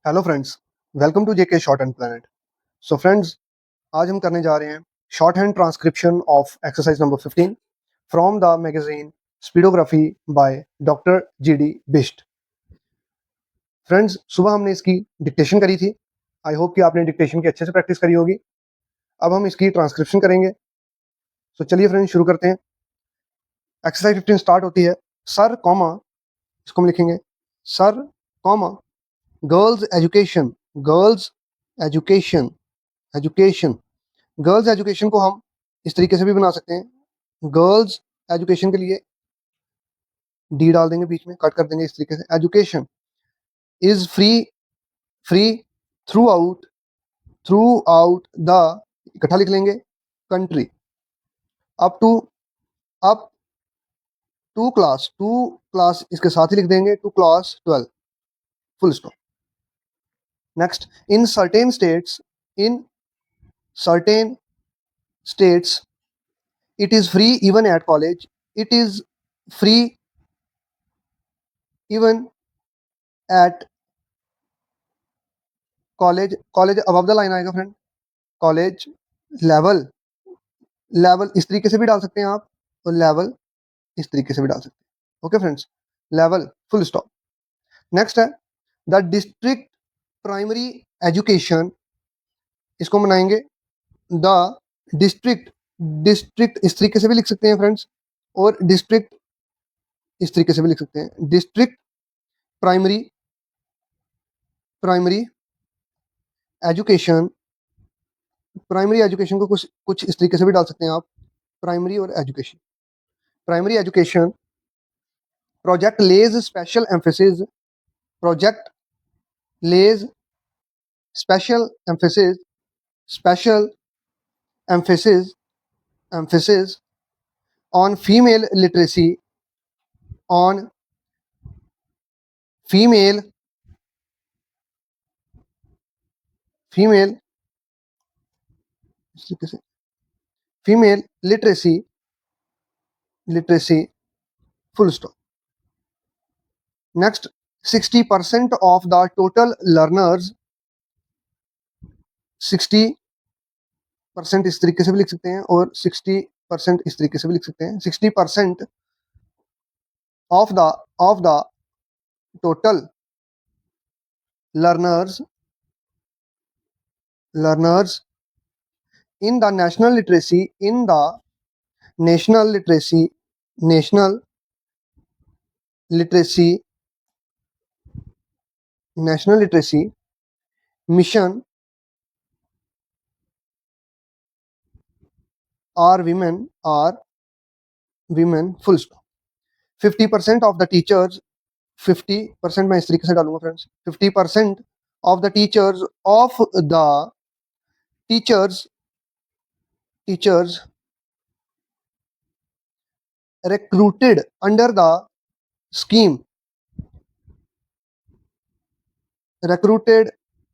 Hello friends, welcome to JK shorthand planet. So friends, आज हम करने जा रहे हैं shorthand transcription of exercise number 15 from the magazine speedography by doctor G D Bist. फ्रेंड्स, सुबह हमने इसकी डिक्टेशन करी थी। आई होप कि आपने डिक्टेशन की अच्छे से प्रैक्टिस करी होगी। अब हम इसकी ट्रांसक्रिप्शन करेंगे। तो चलिए फ्रेंड्स, शुरू करते हैं। एक्सरसाइज 15 स्टार्ट होती है सर कॉमा, इसको हम लिखेंगे sir comma girls education, girls education, education. Girls education को हम इस तरीके से भी बना सकते हैं। गर्ल्स एजुकेशन के लिए डी डाल देंगे, बीच में कट कर देंगे इस तरीके से। Education is free, free throughout, throughout the, इकट्ठा लिख लेंगे, country, up to, up to class, to class इसके साथ ही लिख देंगे, to class 12, full stop. Next, in certain states, in certain states it is free even at college, it is free even at college, college above the line आएगा friend, college level, level इस तरीके से भी डाल सकते हैं आप, और लेवल इस तरीके से भी डाल सकते हैं। Okay friends, level full stop. Next है द डिस्ट्रिक्ट प्राइमरी एजुकेशन, इसको बनाएंगे द डिस्ट्रिक्ट, डिस्ट्रिक्ट इस तरीके से भी लिख सकते हैं फ्रेंड्स, और डिस्ट्रिक्ट इस तरीके से भी लिख सकते हैं। District primary, primary education, primary education को कुछ कुछ इस तरीके से भी डाल सकते हैं आप, प्राइमरी और education. Primary education project lays special emphasis, project lays special emphasis, special emphasis, emphasis on female literacy, on female, female इस तरीके से, female literacy, literacy full stop. Next, 60% of the total learners, 60% इस तरीके से भी लिख सकते हैं, और 60% इस तरीके से भी लिख सकते हैं। 60% of the total learners, learners in the national literacy, in the national literacy, national literacy, national literacy mission are women, are women full stop. 50% of the teachers, 50% मैं इस तरीके से डालूंगा friends, 50% of the teachers, of the teachers, teachers recruited under the scheme, recruited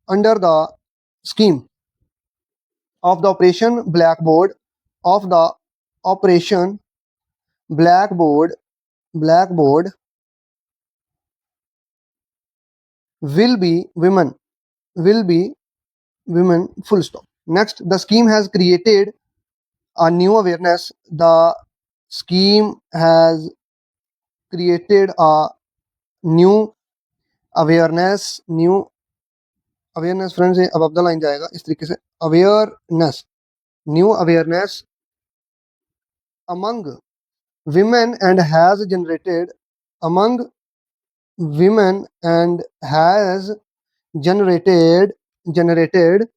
under the scheme of the operation blackboard, of the operation blackboard, blackboard will be women, will be women full stop. Next, the scheme has created a new awareness, the scheme has created a new awareness, new awareness friends ये above the line जाएगा इस तरीके से, awareness, new awareness among women and has generated, among women and has generated, generated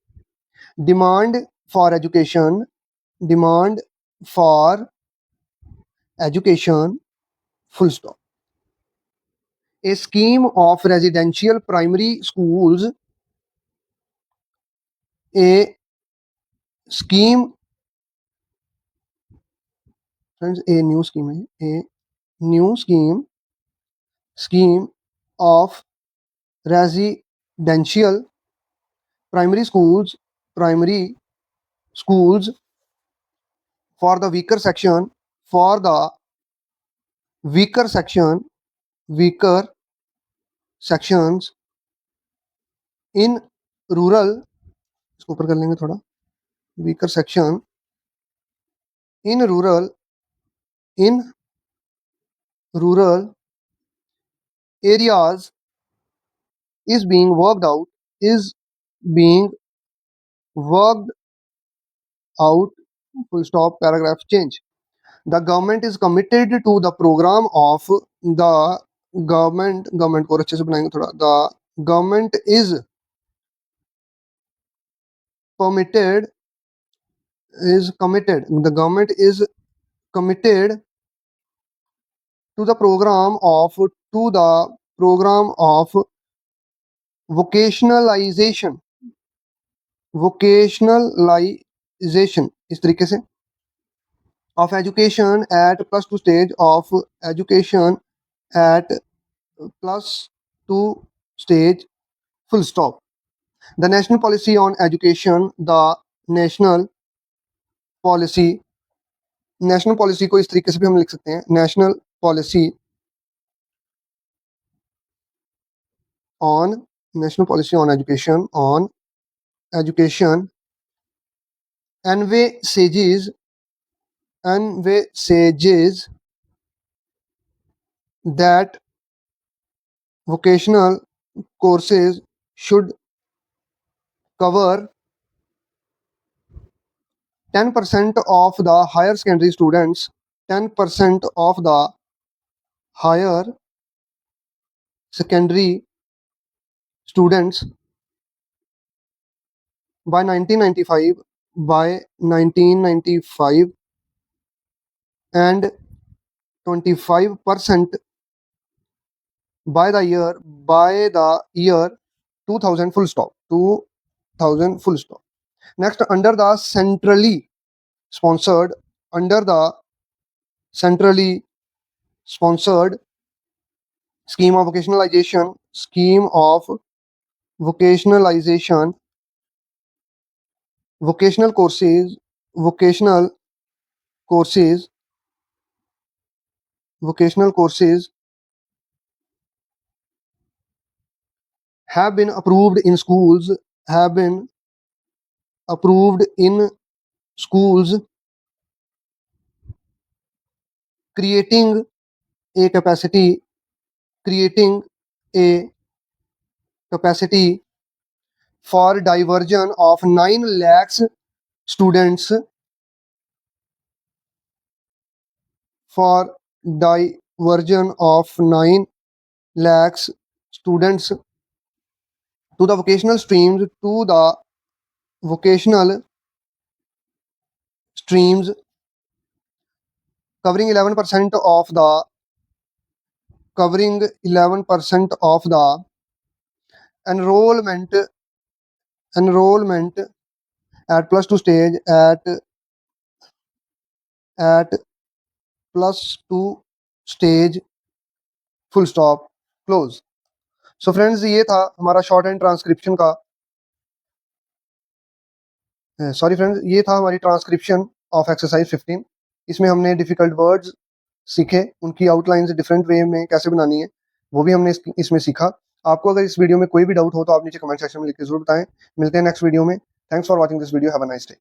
demand for education, demand for education full stop. A scheme of residential primary schools, a scheme friends, a new scheme है, a new scheme, scheme of residential primary schools, primary schools for the weaker section, for the weaker section, weaker sections in rural, इसको ऊपर कर लेंगे थोड़ा, weaker section, in rural areas is being worked out, full stop, paragraph change. The government is committed to the program of the government को अच्छे से बनाएंगे थोड़ा, the government is committed the government is committed to the program of vocationalization इस तरीके से, of education at +2 stage, of education at +2 stage, full stop. The national policy on education, the national policy को इस तरीके से भी हम लिख सकते हैं, national policy on education envisages that vocational courses should cover 10% of the higher secondary students, 10% of the higher secondary students by 1995 and 25% by the year 2000, full stop. Next, under the centrally sponsored scheme of vocationalization, vocational courses have been approved in schools, creating a capacity for diversion of 9 lakhs students, to the vocational streams, covering 11% of the enrollment at +2 stage, full stop, close. So friends, ये था हमारा short hand transcription का, ये था हमारी transcription of exercise 15। इसमें हमने difficult words सीखे, उनकी आउटलाइंस डिफरेंट वे में कैसे बनानी है वो भी हमने इसमें सीखा। आपको अगर इस वीडियो में कोई भी डाउट हो तो आप नीचे कमेंट सेक्शन में लिख के जरूर बताएं। मिलते हैं नेक्स्ट वीडियो में। Thanks for watching this video. Have a nice day.